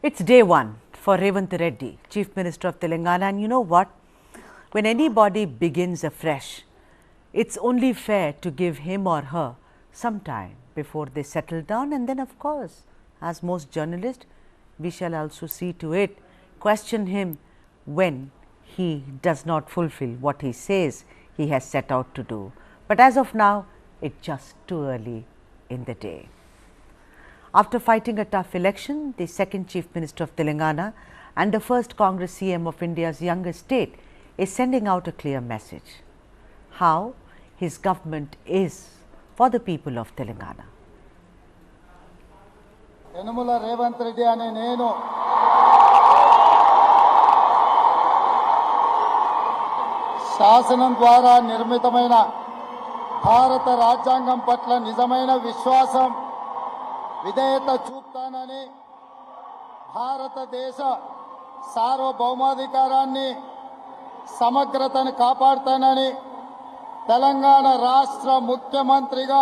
It's day one for Revanth Reddy, Chief Minister of Telangana, and you know what? When anybody begins afresh, it's only fair to give him or her some time before they settle down, and then of course, as most journalists, we shall also see to it, question him when he does not fulfill what he says he has set out to do. But as of now, it's just too early in the day. After fighting a tough election, the second Chief Minister of Telangana and the first Congress CM of India's youngest state is sending out a clear message how his government is for the people of Telangana. Revanth Reddy ane nenu శాసనం ద్వారా నిర్మితమైన భారత రాజ్యాంగం పట్ల నిజమైన విశ్వాసం విధేయత చూపుతానని భారతదేశ సార్వభౌమాధికారాన్ని సమగ్రతను కాపాడుతానని తెలంగాణ రాష్ట్ర ముఖ్యమంత్రిగా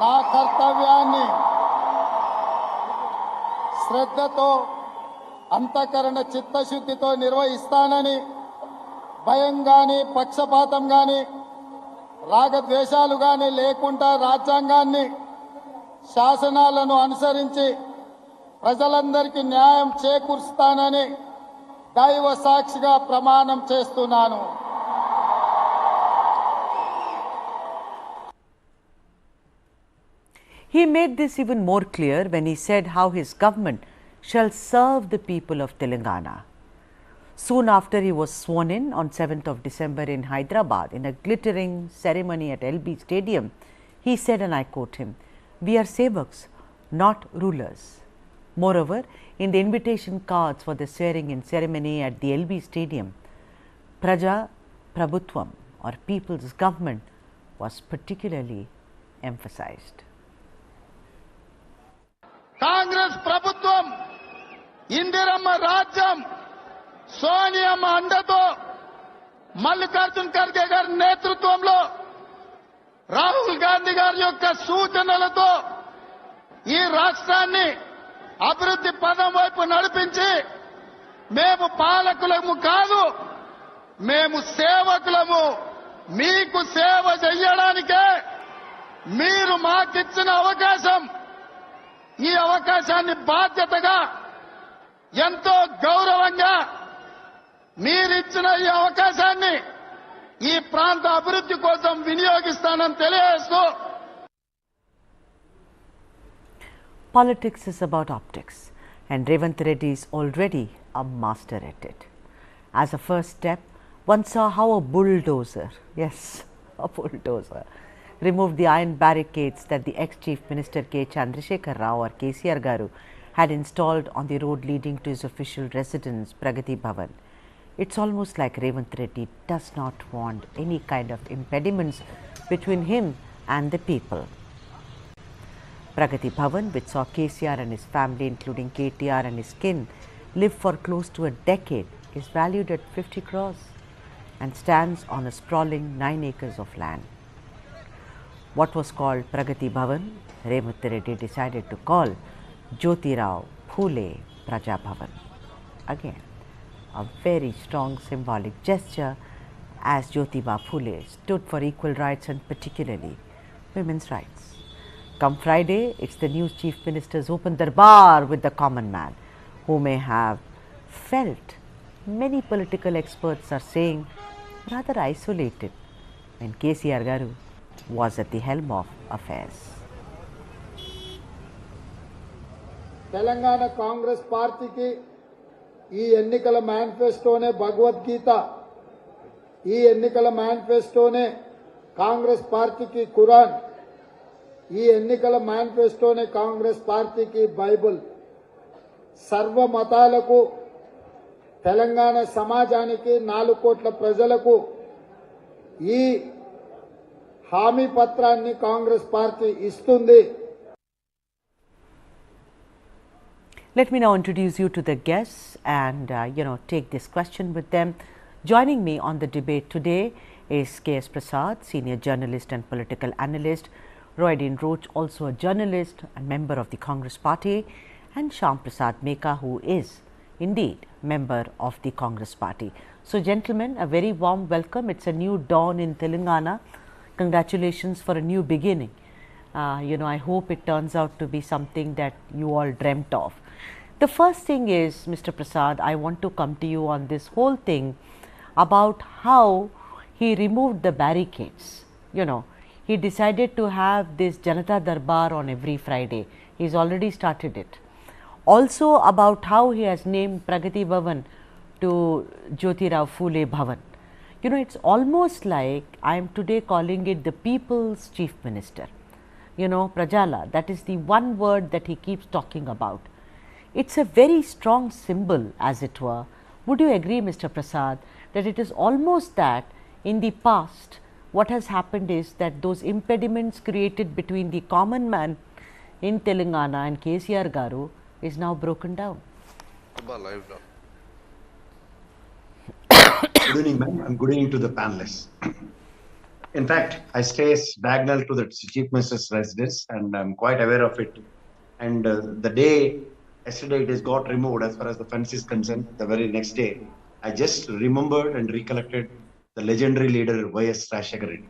నా కర్తవ్యాన్ని శ్రద్ధతో అంతఃకరణ చిత్తశుద్ధితో నిర్వహిస్తానని భయం గాని పక్షపాతం గాని రాగద్వేషాలు గాని లేకుండా రాజ్యాంగాన్ని శాసనాలను అనుసరించి ప్రజలందరికీ న్యాయం చేకూరుస్తానని దైవ సాక్షిగా ప్రమాణం చేస్తున్నాను. He made this even more clear when he said how his government shall serve the people of Telangana. Soon after he was sworn in on 7th of December in Hyderabad in a glittering ceremony at LB Stadium, he said, and I quote him, "We are sevaks, not rulers." Moreover, in the invitation cards for the swearing-in ceremony at the LB Stadium, Praja Prabhutvam or people's government was particularly emphasized. Congress Prabhutvam, Indiramma Rajyam, సోనియమ్మ అండతో మల్లికార్జున్ ఖర్గే గారి నేతృత్వంలో రాహుల్ గాంధీ గారి యొక్క సూచనలతో ఈ రాష్ట్రాన్ని అభివృద్ధి పదం వైపు నడిపించి మేము పాలకులము కాదు, మేము సేవకులము, మీకు సేవ చేయడానికే మీరు మాకిచ్చిన అవకాశం, ఈ అవకాశాన్ని బాధ్యతగా ఎంతో గౌరవంగా మీరిచ్చిన ఈ అవకాశాన్ని ఈ ప్రాంత అభివృద్ధి కోసం వినియోగిస్తానని తెలియజేస్తూ. Politics is about optics, and Revanth Reddy is already a master at it. As a first step, one saw how a bulldozer, yes, a bulldozer, removed the iron barricades that the ex-Chief Minister K. Chandrasekhar Rao or KCR Garu had installed on the road leading to his official residence, Pragati Bhavan. It's almost like Revanth Reddy does not want any kind of impediments between him and the people. Pragati Bhavan, which saw KCR and his family, including KTR and his kin, live for close to a decade, is valued at 50 crores and stands on a sprawling 9 acres of land. What was called Pragati Bhavan, Revanth Reddy decided to call Jyothi Phule Praja Bhavan. Again, a very strong symbolic gesture, as Jyotiba Phule stood for equal rights and particularly women's rights. Come Friday, it's the new Chief Minister's open darbar with the common man, who may have felt, many political experts are saying, rather isolated when KCR Garu was at the helm of affairs. Telangana Congress పార్టీకి ఈ ఎన్నికల మేనిఫెస్టోనే భగవద్గీత, ఈ ఎన్నికల మేనిఫెస్టోనే కాంగ్రెస్ పార్టీకి ఖురాన్, ఈ ఎన్నికల మేనిఫెస్టోనే కాంగ్రెస్ పార్టీకి Bible. సర్వ మతాలకు, తెలంగాణ సమాజానికి, 4 కోట్ల ప్రజలకు ఈ హామీ పత్రాన్ని కాంగ్రెస్ పార్టీ ఇస్తుంది. Let me now introduce you to the guests and take this question with them. Joining me on the debate today is K.S. Prasad, senior journalist and political analyst, Roydin Roach, also a journalist and member of the Congress party, and Shyam Prasad Meka, who is indeed member of the Congress party. So gentlemen, a very warm welcome. It's a new dawn in Telangana. Congratulations for a new beginning. I hope it turns out to be something that you all dreamt of. The first thing is, Mr. Prasad, I want to come to you on this whole thing about how he removed the barricades. He decided to have this Janata Darbar on every Friday. He's already started it. Also about how he has named Pragati Bhavan to Jyothi Phule Bhavan. It's almost like I am today calling it the people's chief minister. Prajala, that is the one word that he keeps talking about. It's a very strong symbol, as it were. Would you agree, Mr. Prasad, that it is almost that in the past, what has happened is that those impediments created between the common man in Telangana and KCR Garu is now broken down? Good evening, ma'am, and good evening to the panelists. In fact, I stay diagonal to the Chief Minister's residence, and I'm quite aware of it. And the day yesterday it has got removed as far as the fence is concerned, the very next day, I just remembered and recollected the legendary leader Y.S. Rajshekar Reddy.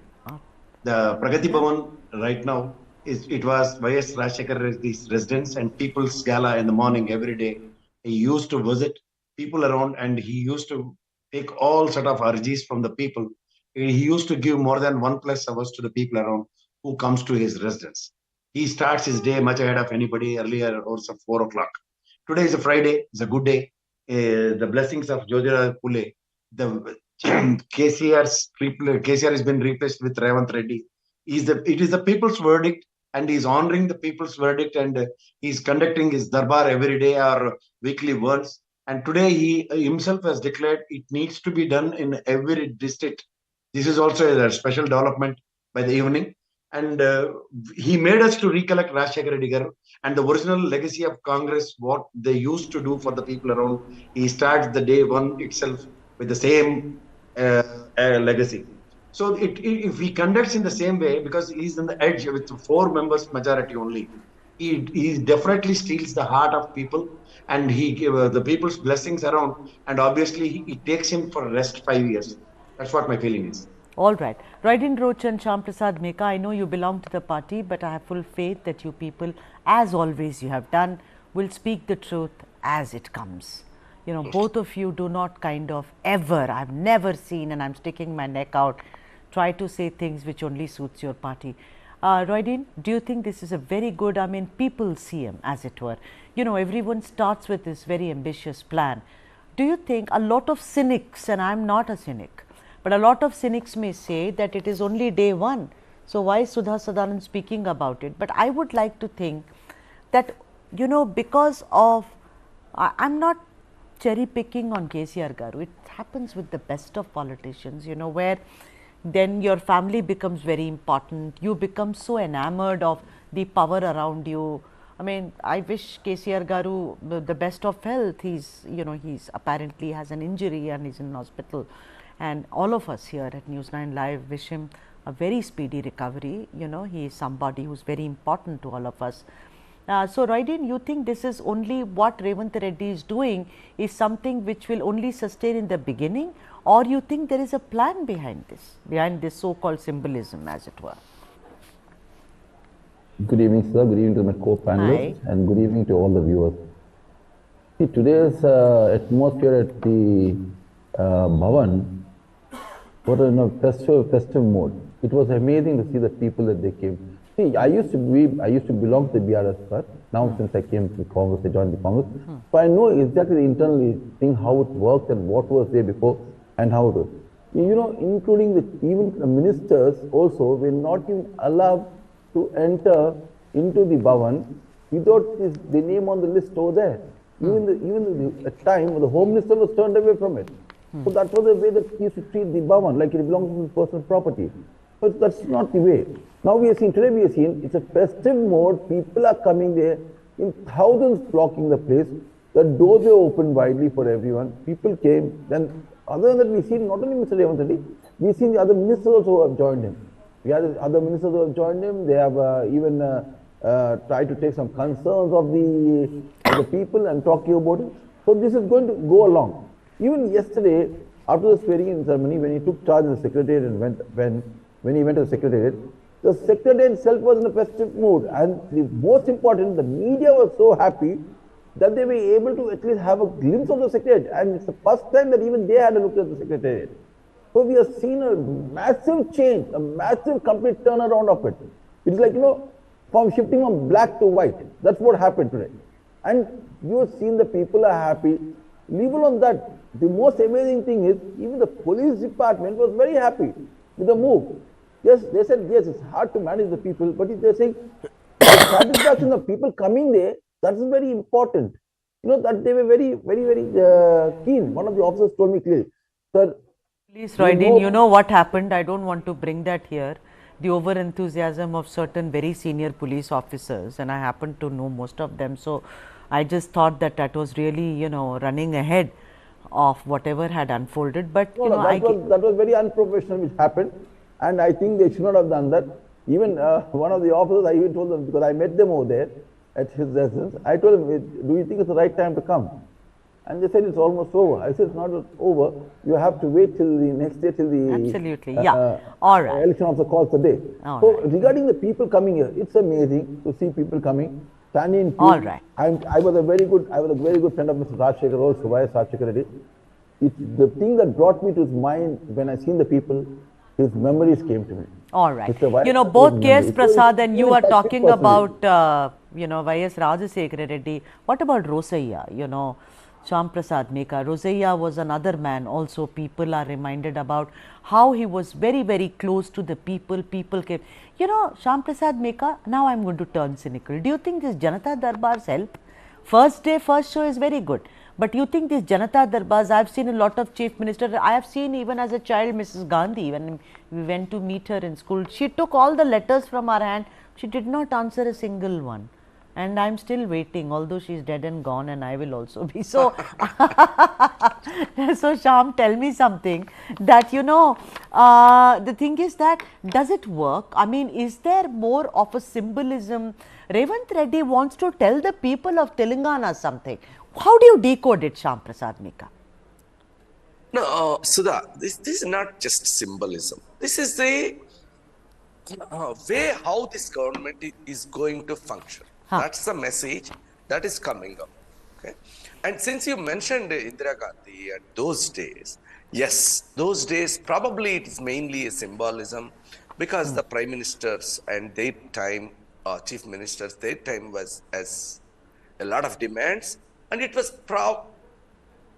The Pragati Bhavan right now, it was Y.S. Rajshekar Reddy's residence and People's Gala in the morning every day. He used to visit people around and he used to take all sort of urges from the people. He used to give more than 1+ hours to the people around who comes to his residence. He starts his day much ahead of anybody, earlier hours of 4 o'clock. Today is a Friday, it's a good day. The blessings of Jyothi Phule, the KCR has been replaced with Revanth Reddy. It is the people's verdict, and he's honoring the people's verdict, and he's conducting his darbar every day or weekly once. And today he himself has declared it needs to be done in every district. This is also a special development by the evening. And he made us to recollect Rajshekar Reddy Garu and the original legacy of Congress, what they used to do for the people around. He starts the day one itself with the same legacy. So if he conducts in the same way, because he's on the edge with 4 members majority only, he definitely steals the heart of people, and he gives the people's blessings around, and obviously it takes him for rest 5 years. That's what my feeling is. All right. Raidin Roach and Shyam Prasad Meka, I know you belong to the party, but I have full faith that you people, as always you have done, will speak the truth as it comes. Both of you do not kind of ever, I've never seen, and I'm sticking my neck out, try to say things which only suits your party. Raidin, do you think this is a very good, people's CM, as it were? Everyone starts with this very ambitious plan. Do you think a lot of cynics, and I'm not a cynic, but a lot of cynics may say that it is only day one, so why is Sudha Sadanand speaking about it? But I would like to think that, because of, I'm not cherry picking on KCR Garu, it happens with the best of politicians, where then your family becomes very important, you become so enamored of the power around you. I wish KCR Garu the best of health. He's apparently has an injury and he's in hospital. And all of us here at News9 Live wish him a very speedy recovery. He is somebody who's very important to all of us. So, Raidin, you think this is only what Revanth Reddy is doing is something which will only sustain in the beginning, or you think there is a plan behind this so-called symbolism, as it were? Good evening, sir. Good evening to my co-panelists, and good evening to all the viewers. See, today's atmosphere at the Bhavan was in a festive mode. It was amazing to see the people that they came. See, I used to belong to the BRS first. Now, since I came to Congress, I joined the Congress. So I know exactly the internal thing, how it worked and what was there before and how it was. Including even the ministers also were not even allowed to enter into the Bhavan without the name on the list over there. Even the time the Home Minister was turned away from it. So that was the way that he used to treat the Bhavan, like it belongs to the personal property. But that's not the way. Now today we are seeing it's a festive mode, people are coming there in thousands flocking the place, the doors were opened widely for everyone, people came, then other than that we've seen not only Mr. Revanth Reddy, we've seen the other ministers also who have joined him. We have other ministers who have joined him, they have even try to take some concerns of the people and talk to you about it. So this is going to go along. Even yesterday, after the swearing-in ceremony, when he took charge of the secretariat and when he went to the secretariat itself was in a festive mood. And the most important, the media was so happy that they were able to at least have a glimpse of the secretariat. And it's the first time that even they had a look at the secretariat. So we have seen a massive change, a massive complete turnaround of it. It's like, from shifting from black to white. That's what happened today. And you have seen the people are happy. Leave alone that. The most amazing thing is, even the police department was very happy with the move. Yes, they said, yes, it's hard to manage the people, but they're saying the satisfaction of people coming there, that's very important. That they were very, very, very keen. One of the officers told me clearly, sir. Please, Roydin, you know what happened? I don't want to bring that here. The over-enthusiasm of certain very senior police officers, and I happen to know most of them. So, I just thought that was really, running ahead of whatever had unfolded. But, that was very unprofessional which happened. And I think they should not have done that. Even one of the officers, I even told them, because I met them over there at his residence, I told him, do you think it's the right time to come? And they said it's almost over. I said it's not over. You have to wait till the next day, till the absolutely, yeah. All right. Election officer calls the day. Regarding the people coming here, it's amazing to see people coming, standing in queue. All right. I was a very good friend of Mr. Rajshekhar also, YS Rajshekhar Reddy. It's the thing that brought me to his mind when I seen the people. His memories came to me. All right. Both K.S. Prasad and you are talking about, Y.S. Rajasekhara Reddy. What about Rosaiya? Shyam Prasad Meka. Rosaiya was another man. Also, people are reminded about how he was very, very close to the people. People came. Shyam Prasad Meka, now I am going to turn cynical. Do you think this Janata Darbars help? First day, first show is very good. But you think these Janata Darbars, I have seen a lot of Chief Minister, I have seen even as a child Mrs. Gandhi, when we went to meet her in school, she took all the letters from our hand, she did not answer a single one. And I am still waiting, although she is dead and gone, and I will also be. So, so Shyam, tell me something that, the thing is that, does it work? I mean, is there more of a symbolism? Revanth Reddy wants to tell the people of Telangana something. How do you decode it, Shyam Prasad Meka? No, Sudha, this is not just symbolism. This is the way how this government is going to function. That's the message that is coming up. Okay? And since you mentioned Indira Gandhi and those days, yes, those days probably it is mainly a symbolism because the prime ministers and their time, chief ministers, their time was as a lot of demands. And it was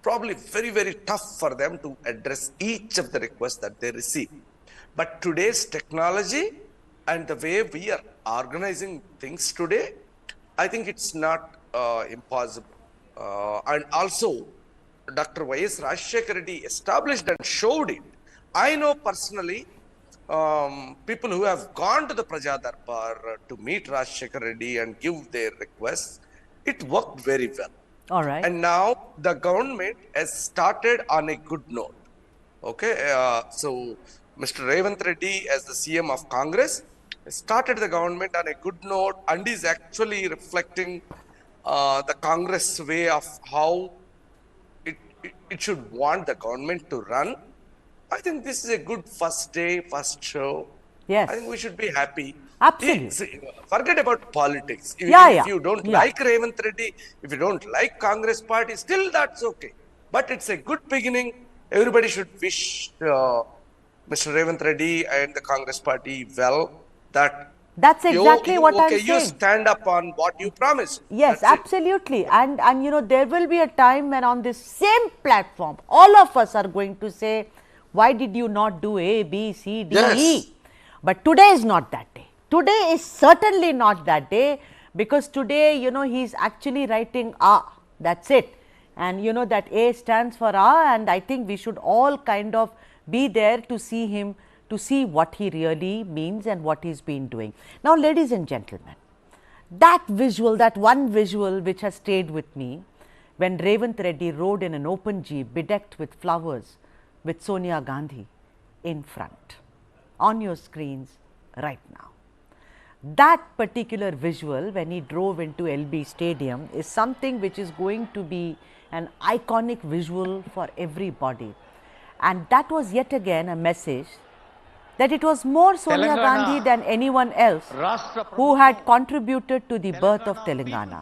probably very, very tough for them to address each of the requests that they receive. But today's technology and the way we are organizing things today, I think it's not impossible. And also, Dr. Y.S. Rajshekhar Reddy established and showed it. I know personally people who have gone to the Praja Darbar to meet Rajshekhar Reddy and give their requests. It worked very well. All right. And now the government has started on a good note. Okay. So Mr. Revanth Reddy, as the CM of Congress, started the government on a good note and is actually reflecting the Congress way of how it should want the government to run. I think this is a good first day, first show. Yes. I think we should be happy. Absolutely. Forget about politics. If you don't like Revanth Reddy, if you don't like Congress party, still that's okay. But it's a good beginning. Everybody should wish Mr. Revanth Reddy and the Congress party well. That's exactly what I'm saying. You stand up on what you promised. Yes, absolutely. And there will be a time when on this same platform, all of us are going to say, why did you not do A, B, C, D, E? But today is not that day. Today is certainly not that day, because today, he's actually writing A, that's it. And that A stands for A, and I think we should all kind of be there to see him, to see what he really means and what he's been doing. Now, ladies and gentlemen, that visual, that one visual which has stayed with me, when Revanth Reddy rode in an open jeep bedecked with flowers with Sonia Gandhi in front, on your screens right now. That particular visual when he drove into LB Stadium is something which is going to be an iconic visual for everybody. And that was yet again a message that it was more Sonia Gandhi than anyone else who had contributed to the birth of Telangana.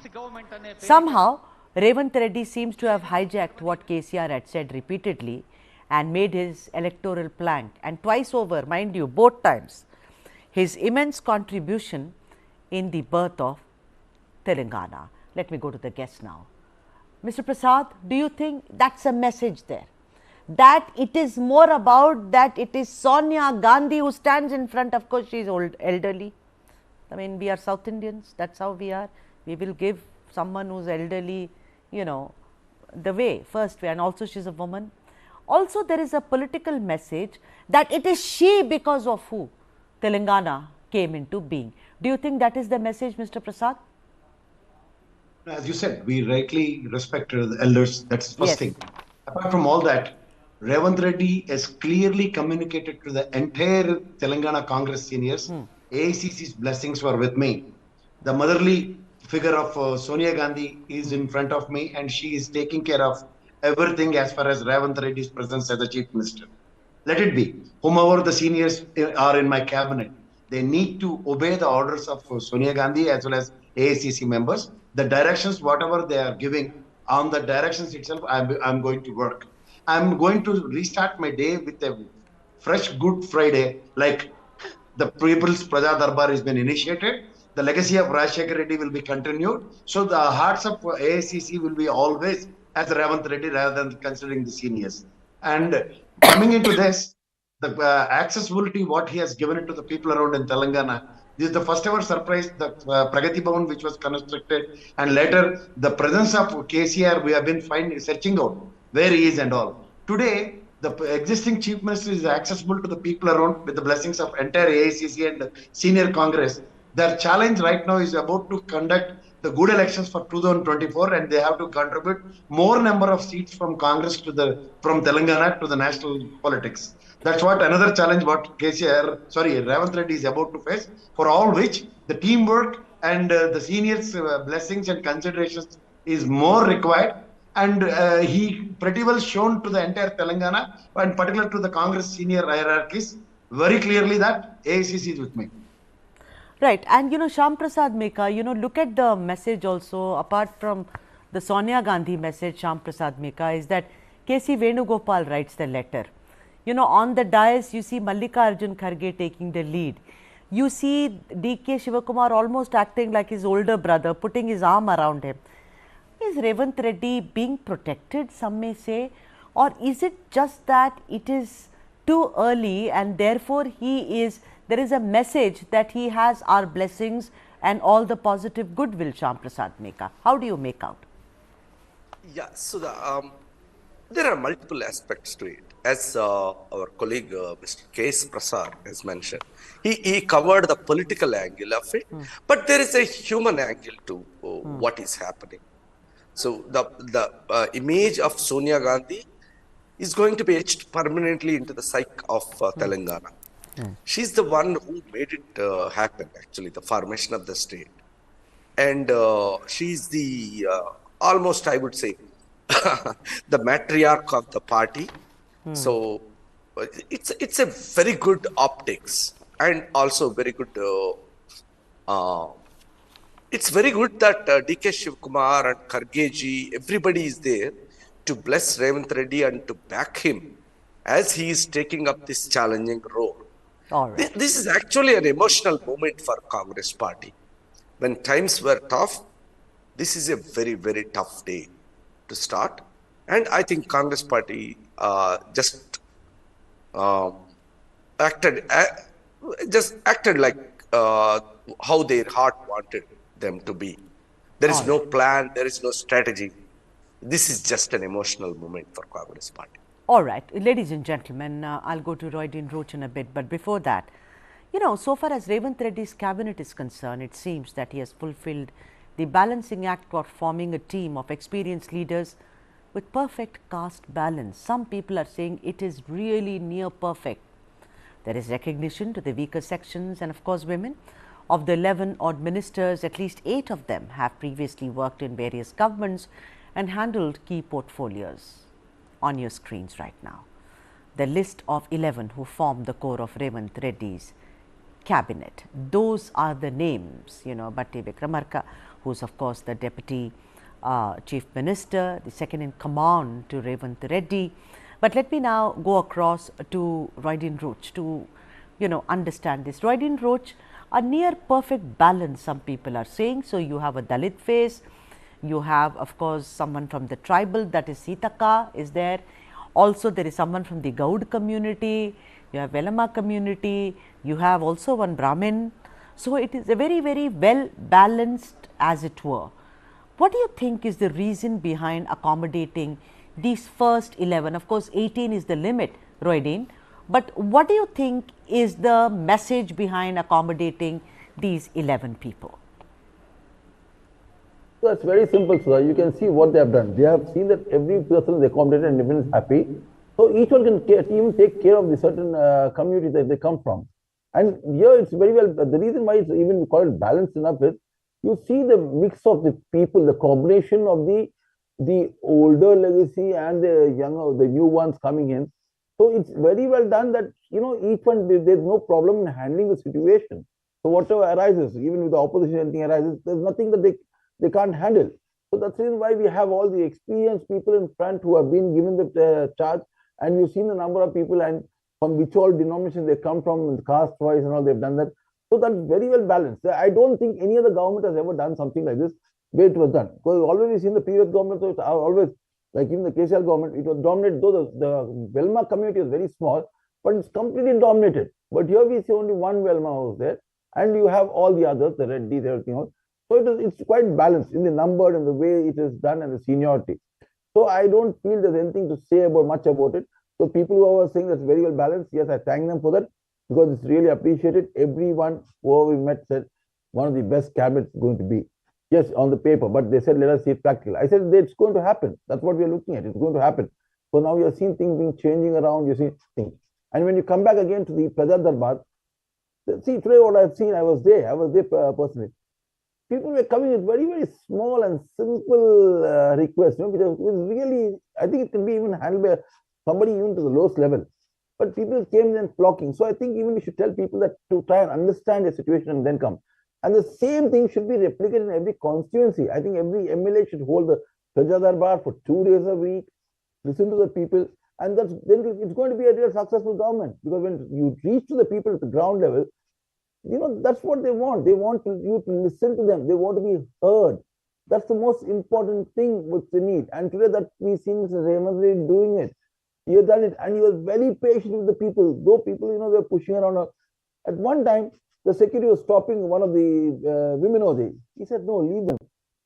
Somehow, Revanth Reddy seems to have hijacked what KCR had said repeatedly and made his electoral plank, and twice over, mind you, both times, his immense contribution in the birth of Telangana. Let me go to the guest now. Mr. Prasad, do you think that's a message there? That it is more about that it is Sonia Gandhi who stands in front, of course she is elderly. I mean, we are South Indians, that's how we are. We will give someone who is elderly, you know, the way, first way, and also she is a woman. Also there is a political message that it is she because of who Telangana came into being. Do you think that is the message, Mr. Prasad? As you said, we rightly respect the elders. That's the first thing. Apart from all that, Revanth Reddy has clearly communicated to the entire Telangana Congress seniors, AICC's blessings were with me. The motherly figure of Sonia Gandhi is in front of me, and she is taking care of everything as far as Revanth Reddy's presence as the Chief Minister. Let it be. Whomever the seniors are in my cabinet, they need to obey the orders of Sonia Gandhi as well as AICC members. The directions, whatever they are giving, on the directions itself, I'm going to work. I'm going to restart my day with a fresh Good Friday, like the people's Praja Darbar has been initiated. The legacy of Rajshekar Reddy will be continued. So the hearts of AICC will be always as Revanth Reddy rather than considering the seniors. And coming into this, the accessibility, what he has given it to the people around in Telangana, this is the first ever surprise, the Pragati Bhavan which was constructed, and later the presence of KCR we have been searching out where he is and all. Today, the existing Chief Minister is accessible to the people around with the blessings of entire AICC and the senior Congress. Their challenge right now is about to conduct the good elections for 2024, and they have to contribute more number of seats from Congress to from Telangana to the national politics. That's what another challenge what Revanth Reddy is about to face, for all which the teamwork and the seniors' blessings and considerations is more required. And he pretty well shown to the entire Telangana, and particularly to the Congress senior hierarchies, very clearly that AICC is with me. Right, and you know, Shyam Prasad Meka, you know, look at the message also, apart from the Sonia Gandhi message, Shyam Prasad Meka, is that K.C. Venugopal writes the letter. You know, on the dais, you see Mallikarjun Kharge taking the lead. You see D.K. Shivakumar almost acting like his older brother, putting his arm around him. Is Revanth Reddy being protected, some may say, or is it just that it is too early and therefore there is a message that he has our blessings and all the positive goodwill, Shyam Prasad Meka? How do you make out? Yeah, so there are multiple aspects to it. As our colleague Mr. K.S. Prasad has mentioned, he covered the political angle of it, but there is a human angle to what is happening. So the image of Sonia Gandhi is going to be etched permanently into the psyche of Telangana. She's the one who made it happen, actually, the formation of the state. And she's the, almost I would say, the matriarch of the party. So it's a very good optics, and also very good, it's very good that D.K. Shivakumar and Khargeji, everybody is there to bless Revanth Reddy and to back him as he is taking up this challenging role. All right. This is actually an emotional moment for Congress party. When times were tough, this is a very, very tough day to start. And I think Congress party just acted like how their heart wanted them to be. There is no plan, there is no strategy. This is just an emotional moment for Congress party. All right, ladies and gentlemen, I'll go to Roy Dean Roach in a bit, but before that, you know, so far as Revanth Reddy's cabinet is concerned, it seems that he has fulfilled the balancing act of forming a team of experienced leaders with perfect caste balance. Some people are saying it is really near perfect. There is recognition to the weaker sections and of course women. Of the 11 odd ministers, at least 8 of them have previously worked in various governments and handled key portfolios. On your screens right now, the list of 11 who form the core of Revanth Reddy's cabinet. Those are the names, Bhatti Vikramarka, who is of course the Deputy Chief Minister, the second in command to Revanth Reddy. But let me now go across to Roydin Roach to, understand this. Roydin Roach, a near perfect balance, some people are saying. So, you have a Dalit face, you have of course someone from the tribal, that is Sitaka is there. Also there is someone from the Gaud community, you have Velama community, you have also one Brahmin. So, it is a very, very well balanced, as it were. What do you think is the reason behind accommodating these first 11? Of course, 18 is the limit, Roydin, but what do you think is the message behind accommodating these 11 people? So it's very simple, sir. You can see what they have done. They have seen that every person is accommodated and everyone is happy. So each one can even take care of the certain community that they come from. And here it's very well, the reason why it's even we call it balanced enough is, you see the mix of the people, the combination of the older legacy and the younger, the new ones coming in. So it's very well done that, each one, there's no problem in handling the situation. So whatever arises, even with the opposition, anything arises, there's nothing that they can't handle. So that's the reason why we have all the experienced people in front who have been given the charge, and you've seen the number of people and from which all denominations they come from, caste-wise and all, they've done that. So that's very well balanced. I don't think any other government has ever done something like this, where it was done. Because always we've seen the previous government, so it's always, like even the KCL government, it was dominated, though the Velma community is very small, but it's completely dominated. But here we see only one Velma house there, and you have all the others, the Reddys, everything else. So it's quite balanced in the number and the way it is done and the seniority. So I don't feel there's anything to say much about it. So people who are saying that's very well balanced, yes, I thank them for that, because it's really appreciated. Everyone who we met said one of the best cabinets going to be. Yes, on the paper, but they said let us see it practical. I said it's going to happen. That's what we are looking at. It's going to happen. So now you're seeing things being changing around, you see things. And when you come back again to the Praja Darbar, see today what I've seen, I was there personally. People were coming with very, very small and simple requests, because really, I think it can be even handled by somebody even to the lowest level. But people came in flocking. So I think even we should tell people that to try and understand the situation and then come. And the same thing should be replicated in every constituency. I think every MLA should hold the Praja Darbar for 2 days a week, listen to the people, and then it's going to be a real successful government. Because when you reach to the people at the ground level, that's what they want. They want you to listen to them. They want to be heard. That's the most important thing which they need. And today that we see Mr. Revanth Reddy doing it. He has done it, and he was very patient with the people. Though people, they were pushing around. At one time, the security was stopping one of the women over there. He said, no, leave them,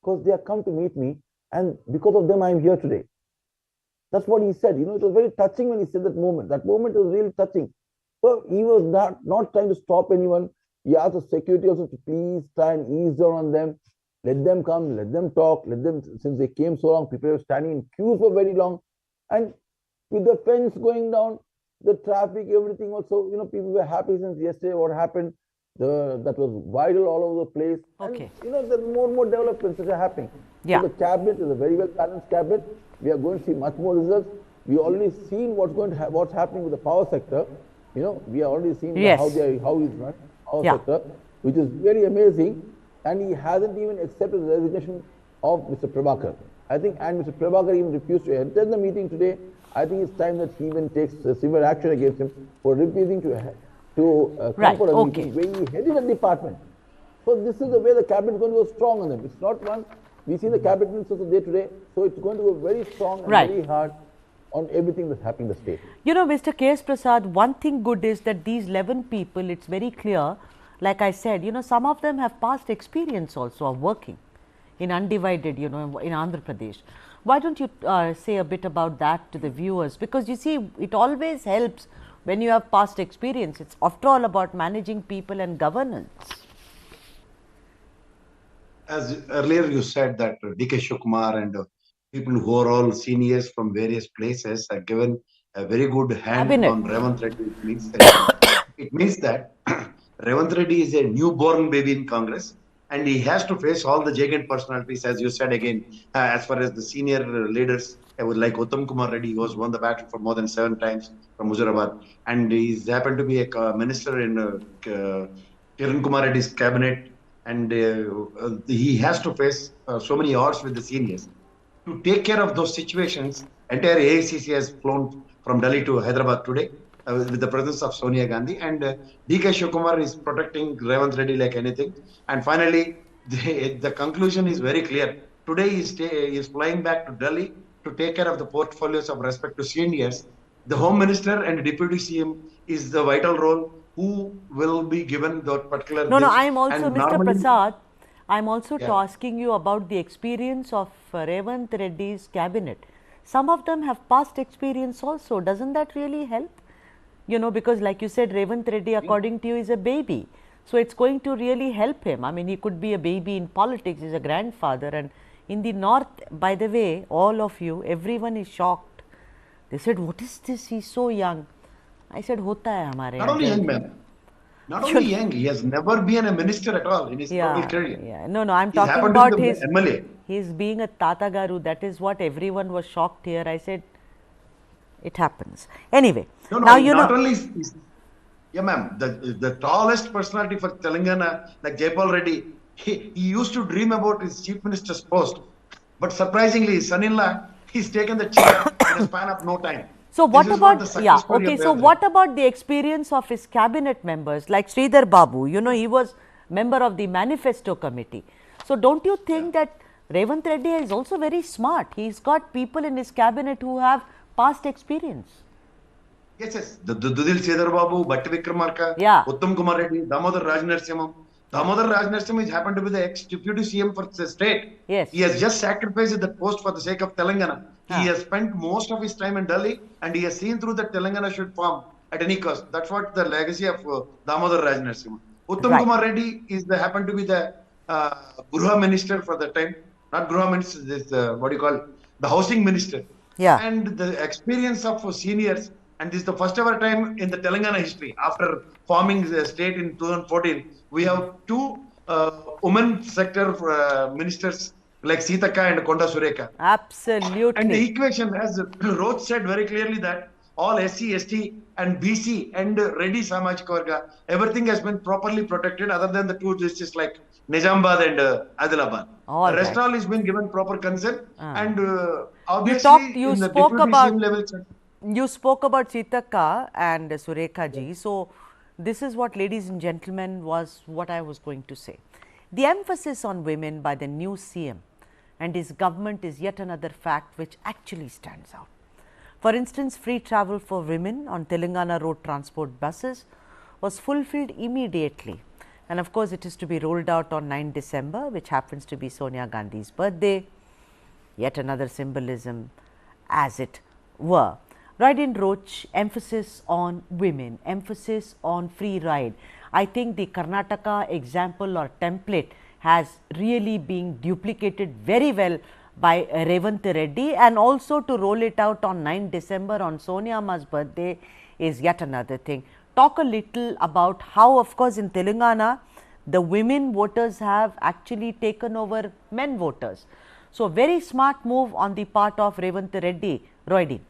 because they have come to meet me, and because of them, I am here today. That's what he said. It was very touching when he said that moment. That moment was really touching. So he was not trying to stop anyone. He asked the security also to please try and ease down on them. Let them come, let them talk, since they came so long, people were standing in queues for very long. And with the fence going down, the traffic, everything also, people were happy since yesterday what happened. That was viral all over the place. Okay. And, there are more and more developments that are happening. Yeah. So the cabinet is a very well balanced cabinet. We are going to see much more results. We already seen what's happening with the power sector. We are already seeing how he's run power sector, which is very amazing. And he hasn't even accepted the resignation of Mr. Prabhakar. I think, and Mr. Prabhakar even refused to attend the meeting today. I think it's time that he even takes severe action against him for refusing to come for a meeting where he headed a department. So this is the way the cabinet is going to go strong on them. It's not one. We see the cabinet ministers of day today, so it's going to go very strong and very hard on everything that's happening in the state. Mr. K.S. Prasad, one thing good is that these 11 people, it's very clear, like I said, some of them have past experience also of working in undivided, in Andhra Pradesh. Why don't you say a bit about that to the viewers? Because you see, it always helps when you have past experience. It's after all about managing people and governance. As earlier you said that D.K. Shivkumar and people who are all seniors from various places have given a very good hand on Revanth Reddy. It means that Revanth Reddy is a newborn baby in Congress, and he has to face all the giant personalities, as you said again, as far as the senior leaders. I would like Uttam Kumar Reddy, who has won the battle for more than 7 times from Muzaffarabad, and he's happened to be a minister in Kiran Kumar Reddy's cabinet, and he has to face so many odds with the seniors. To take care of those situations, entire AICC has flown from Delhi to Hyderabad today with the presence of Sonia Gandhi, and DK Shivakumar is protecting Revanth Reddy like anything. And finally, the conclusion is very clear. Today he is flying back to Delhi to take care of the portfolios of respect to seniors. The Home Minister and Deputy CM is the vital role who will be given that particular. No, I am also, and Mr. Prasad, I am also Yeah. asking you about the experience of Revanth Reddy's cabinet. Some of them have past experience also. Doesn't that really help? You know, because like you said, Revanth Reddy, according to you, is a baby. So it's going to really help him. I mean, he could be a baby in politics, he's a grandfather. And in the north, by the way, all of you, everyone is shocked. They said, what is this? He's so young. I said, hota hai hamare Not only young man. Not only young, he has never been a minister at all in his total career. Yeah. No, I'm He talking happened to about be the his MLA. He's being a Tatagaru. That is what everyone was shocked here. I said, it happens. Anyway, No, now you not know. only yeah, ma'am. The tallest personality for Telangana, like Jaipal Reddy, he used to dream about his chief minister's post, but surprisingly, his son-in-law, he's taken the chair in a span of no time. So what This is about, the success story okay, of so Revanth what about the experience of his cabinet members like Sridhar Babu? You know, he was member of the manifesto committee. So don't you think that Revanth Reddy is also very smart? He's got people in his cabinet who have past experience. Yes. The Dudil Sridhar Babu, Bhatti Vikramarka, Yeah. Uttam Kumar Reddy, Damodar Raj Narasimham. Damodar Raj Narasimham is happened to be the ex-deputy CM for the state. Yes. He has just sacrificed that post for the sake of Telangana. He has spent most of his time in Delhi, and he has seen through that Telangana should form at any cost. That's what the legacy of Damodar Raj Narasimham. Uttam Kumar Reddy is happened to be the Gruha minister for the time. Not Gruha minister, this what do you call the housing minister. Yeah. And the experience of seniors. And this is the first ever time in the Telangana history, after forming the state in 2014, we have two women sector ministers like Sitaka and Konda Sureka. Absolutely. And the equation, as Roth said very clearly, that all SC, ST and BC and Reddy Samajika Varga, everything has been properly protected other than the two districts like Nizamabad and Adilabad. The rest all has been given proper consent. And obviously you in the spoke deputy about, CM level. You spoke about Sitaka and Surekha ji. So this is what, ladies and gentlemen, was what I was going to say. The emphasis on women by the new CM and his government is yet another fact which actually stands out. For instance, free travel for women on Telangana road transport buses was fulfilled immediately. And of course, it is to be rolled out on 9 December, which happens to be Sonia Gandhi's birthday. Yet another symbolism, as it were. Ride in Roach, emphasis on women, emphasis on free ride. I think the Karnataka example or template has really been duplicated very well by Revanth Reddy, and also to roll it out on 9 December on Sonia Amma's birthday is yet another thing. Talk a little about how, of course, in Telangana, the women voters have actually taken over men voters. So, very smart move on the part of Revanth Reddy. Roydin.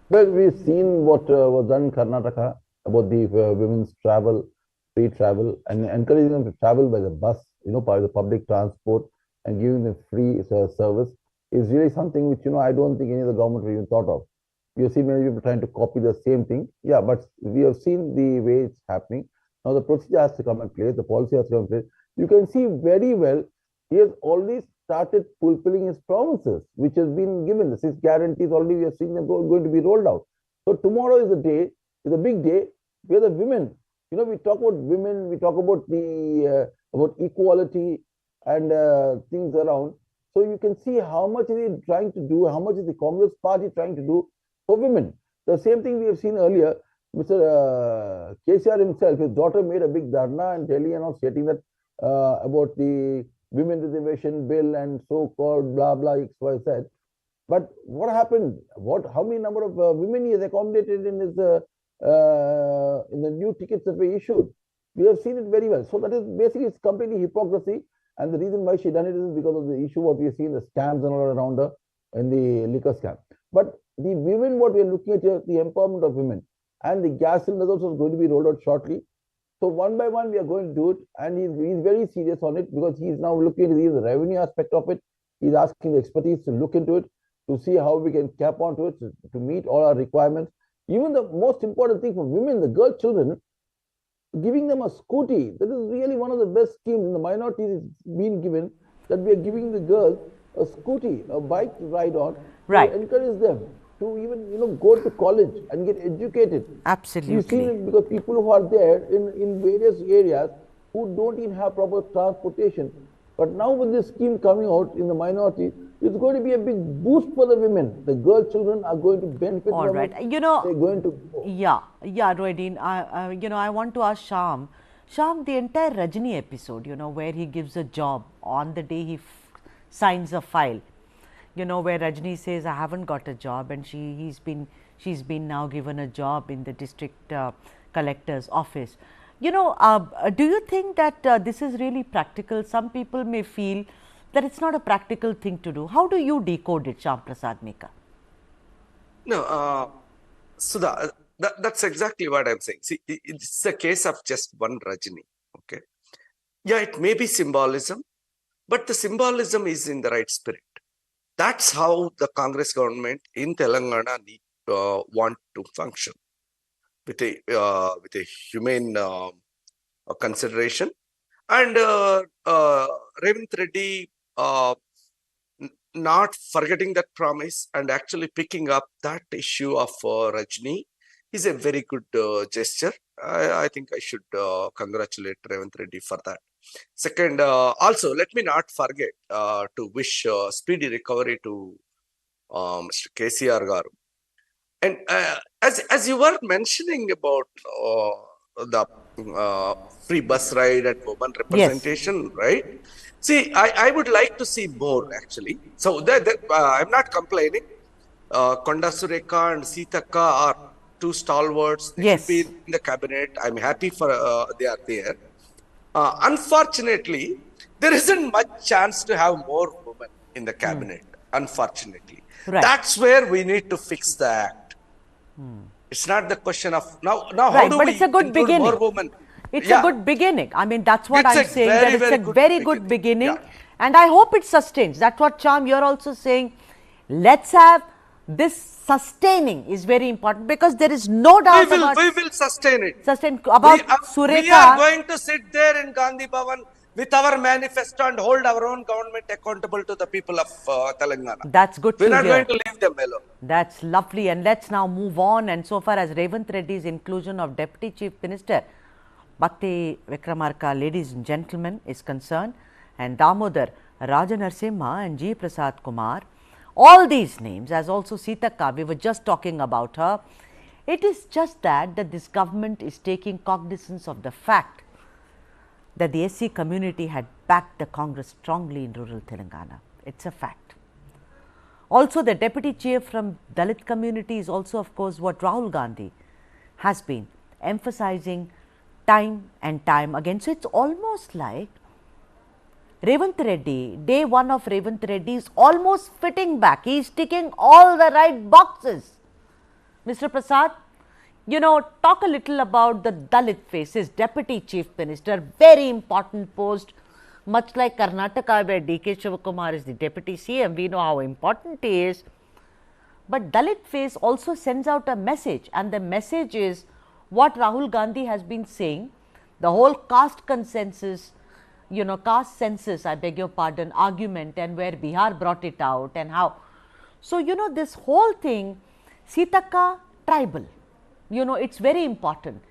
Well, we've seen what was done in Karnataka about the women's travel, free travel, and encouraging them to travel by the bus, by the public transport, and giving them free service is really something which, I don't think any of the government have even thought of. We have seen many people trying to copy the same thing. Yeah, but we have seen the way it's happening. Now the procedure has to come in place, the policy has to come in place. You can see very well he has already started fulfilling his promises, which has been given. The 6 guarantees already we have seen them going to be rolled out. So tomorrow is a big day where the women, we talk about women, we talk about the about equality and things around. So you can see how much is he trying to do, how much is the Congress party trying to do for women. The same thing we have seen earlier. Mr. KCR himself, his daughter made a big dharna in Delhi and all stating that about the women reservation bill and so-called blah blah XYZ. But what happened? How many number of women he has accommodated in his in the new tickets that were issued. We have seen it very well. So that is basically, it's completely hypocrisy. And the reason why she done it is because of the issue what we have seen, the scams and all around her in the liquor scam. But the women, what we are looking at here, the empowerment of women, and the gas cylinders also is going to be rolled out shortly. So one by one, we are going to do it, and he's very serious on it because he's now looking at the revenue aspect of it. He's asking the expertise to look into it, to see how we can cap onto it, to meet all our requirements. Even the most important thing for women, the girl children, giving them a scooty. That is really one of the best schemes in the minorities. It's been given that we are giving the girls a scooty, a bike to ride on, right, to encourage them to even go to college and get educated. Absolutely. You see it because people who are there in various areas who don't even have proper transportation. But now with this scheme coming out in the minority, it's going to be a big boost for the women. The girl children are going to benefit all from right. it. They're going to go. Yeah, Roydeen, I want to ask Shyam, the entire Rajini episode, where he gives a job on the day he signs a file, where Rajini says, I haven't got a job, and she's been now given a job in the district collector's office. Do you think that this is really practical? Some people may feel that it's not a practical thing to do. How do you decode it, Shyam Prasad Meka? No, Sudha, that's exactly what I'm saying. See, it's a case of just one Rajini. Okay. Yeah, it may be symbolism, but the symbolism is in the right spirit. That's how the Congress government in Telangana want to function, with a humane consideration. And Revanth Reddy not forgetting that promise and actually picking up that issue of Rajni is a very good gesture. I think I should congratulate Revanth Reddy for that. Second, also, let me not forget to wish speedy recovery to Mr. KCR Garu. And as you were mentioning about the free bus ride and women representation, yes, right? See, I would like to see more actually. So I'm not complaining. Konda Sureka and Sitaka are two stalwarts. They yes, should be in the cabinet. I'm happy for they are there. Unfortunately, there isn't much chance to have more women in the cabinet. Unfortunately, right, that's where we need to fix the act. It's not the question of now right, how do but we it's a good beginning. More women? It's a good beginning. I mean, that's what I'm saying, that it's a very good beginning. Yeah. And I hope it sustains. That's what, Shyam, you're also saying. Let's have this sustaining is very important, because there is no doubt about... We will sustain it. About Sureka. We are going to sit there in Gandhi Bhavan with our manifesto and hold our own government accountable to the people of Telangana. That's good to hear. We're not going to leave them alone. That's lovely. And let's now move on. And so far as Revanth Reddy's inclusion of Deputy Chief Minister Bhakti Vikramarka, ladies and gentlemen, is concerned, and Damodar Rajanarsimha and G. Prasad Kumar, all these names, as also Sitaka, we were just talking about her. It is just that this government is taking cognizance of the fact that the SC community had backed the Congress strongly in rural Telangana. It's a fact. Also, the deputy chief from Dalit community is also, of course, what Rahul Gandhi has been emphasizing time and time again. So, it's almost like Revanth Reddy, day one of Revanth Reddy is almost fitting back. He is ticking all the right boxes. Mr. Prasad, talk a little about the Dalit faces, Deputy Chief Minister, very important post, much like Karnataka where D.K. Shivakumar is the Deputy CM, we know how important he is. But Dalit face also sends out a message, and the message is what Rahul Gandhi has been saying, the whole caste consensus, caste census, I beg your pardon, argument, and where Bihar brought it out and how. So, this whole thing, Sitaka tribal, it's very important.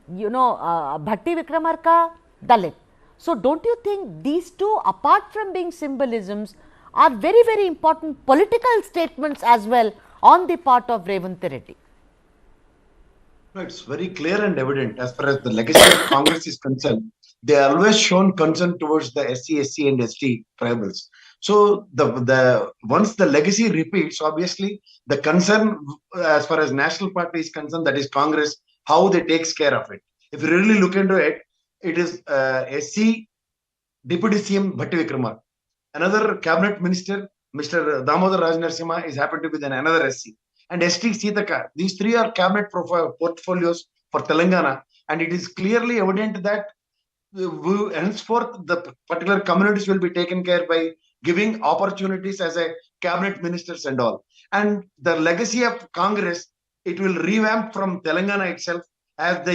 Bhakti Vikramarka, Dalit. So, don't you think these two, apart from being symbolisms, are very, very important political statements as well on the part of Revanth Reddy? No, it's very clear and evident as far as the legacy of Congress is concerned. They are always shown concern towards the SC, SC and ST tribals. So the once the legacy repeats, obviously the concern as far as national party is concerned, that is Congress, how they takes care of it. If you really look into it, it is SC Deputy CM Bhatti Vikrama. Another cabinet minister, Mr. Damodar Raj Narasimha, is happened to be then another SC. And ST Sitaka. These three are cabinet portfolios for Telangana. And it is clearly evident that henceforth the particular communities will be taken care by giving opportunities as a cabinet ministers and all. And the legacy of Congress, it will revamp from Telangana itself, as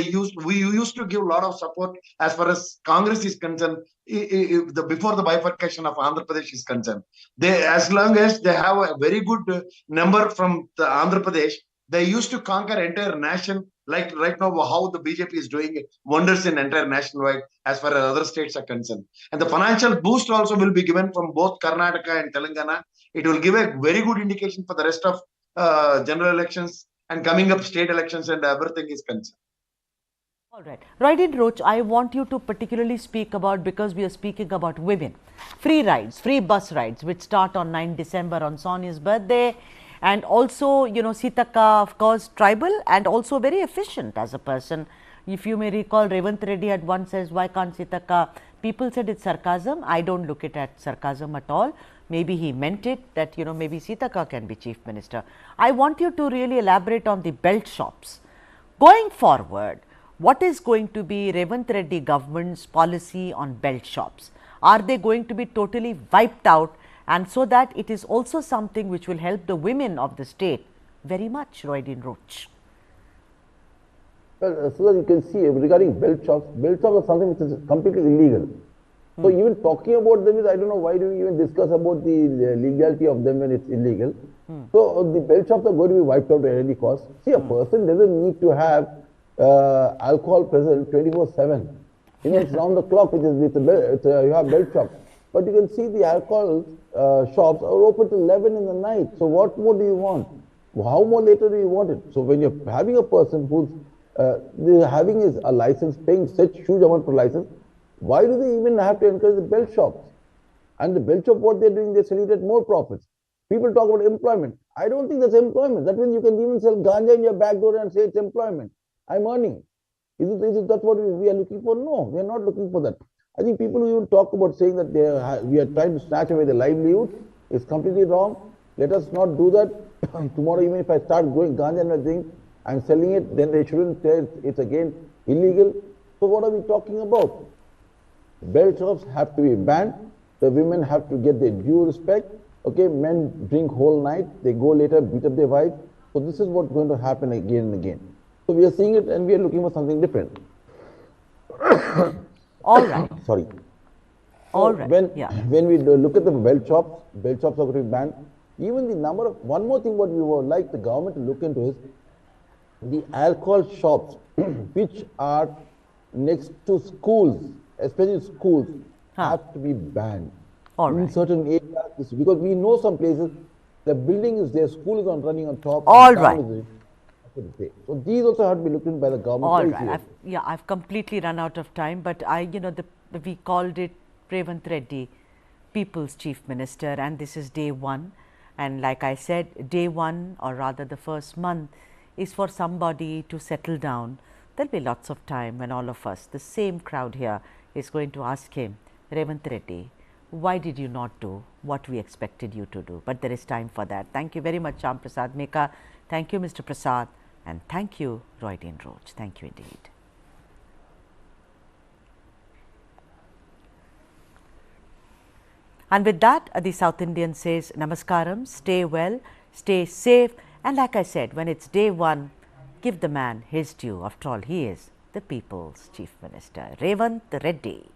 we used to give a lot of support as far as Congress is concerned, before the bifurcation of Andhra Pradesh is concerned. As long as they have a very good number from the Andhra Pradesh, they used to conquer entire nation, like right now how the BJP is doing wonders in entire nationwide as far as other states are concerned. And the financial boost also will be given from both Karnataka and Telangana. It will give a very good indication for the rest of general elections and coming up state elections and everything is concerned. All right. Right, Roach, I want you to particularly speak about, because we are speaking about women, free rides, free bus rides, which start on 9 December on Sonia's birthday. And also, you know, Sitaka, of course, tribal and also very efficient as a person. If you may recall, Revanth Reddy had once says, why can't Sitaka? People said it's sarcasm. I don't look it at sarcasm at all. Maybe he meant it that, you know, maybe Sitaka can be chief minister. I want you to really elaborate on the belt shops. Going forward, what is going to be Revanth Reddy government's policy on belt shops? Are they going to be totally wiped out? And so that it is also something which will help the women of the state very much, Roydin Roach. Well, so that you can see regarding belt shops are something which is completely illegal. So even talking about them is, I don't know why do we even discuss about the legality of them when it's illegal. So the belt shops are going to be wiped out at any cost. See, a person doesn't need to have alcohol present 24/7. You know, it's round the clock, which is with you have belt shops. But you can see the alcohol shops are open till 11 in the night. So what more do you want? How more later do you want it? So when you're having a person who's having his a license, paying such huge amount for license, why do they even have to encourage the belt shops? And the belt shop, what they're doing, they're selling at more profits. People talk about employment. I don't think that's employment. That means you can even sell ganja in your back door and say it's employment. I'm earning. Is it that what we are looking for? No, we are not looking for that. I think people who even talk about saying that we are trying to snatch away the livelihood is completely wrong. Let us not do that. Tomorrow, even if I start going ganja and everything and selling it, then they shouldn't say it's again illegal. So what are we talking about? Belt shops have to be banned. The women have to get their due respect. Okay, men drink whole night. They go later, beat up their wives. So this is what's going to happen again and again. So we are seeing it and we are looking for something different. All right. Sorry. All right. When we look at the belt shops are going to be banned. Even the number of, one more thing what we would like the government to look into is the alcohol shops which are next to schools, especially schools, have to be banned. In certain areas, because we know some places, the building is there, school is running on top. All right. So these also have to be looked into by the government. All right. I've completely run out of time, but we called it Revanth Reddy, People's Chief Minister, and this is day one. And like I said, day one, or rather the first month, is for somebody to settle down. There'll be lots of time when all of us, the same crowd here, is going to ask him, Revanth Reddy, why did you not do what we expected you to do? But there is time for that. Thank you very much, Shyam Prasad Meka. Thank you, Mr. Prasad. And thank you, Roydin Roach. Thank you indeed. And with that, the South Indian says, Namaskaram, stay well, stay safe. And like I said, when it's day one, give the man his due. After all, he is the people's Chief Minister, Revanth Reddy.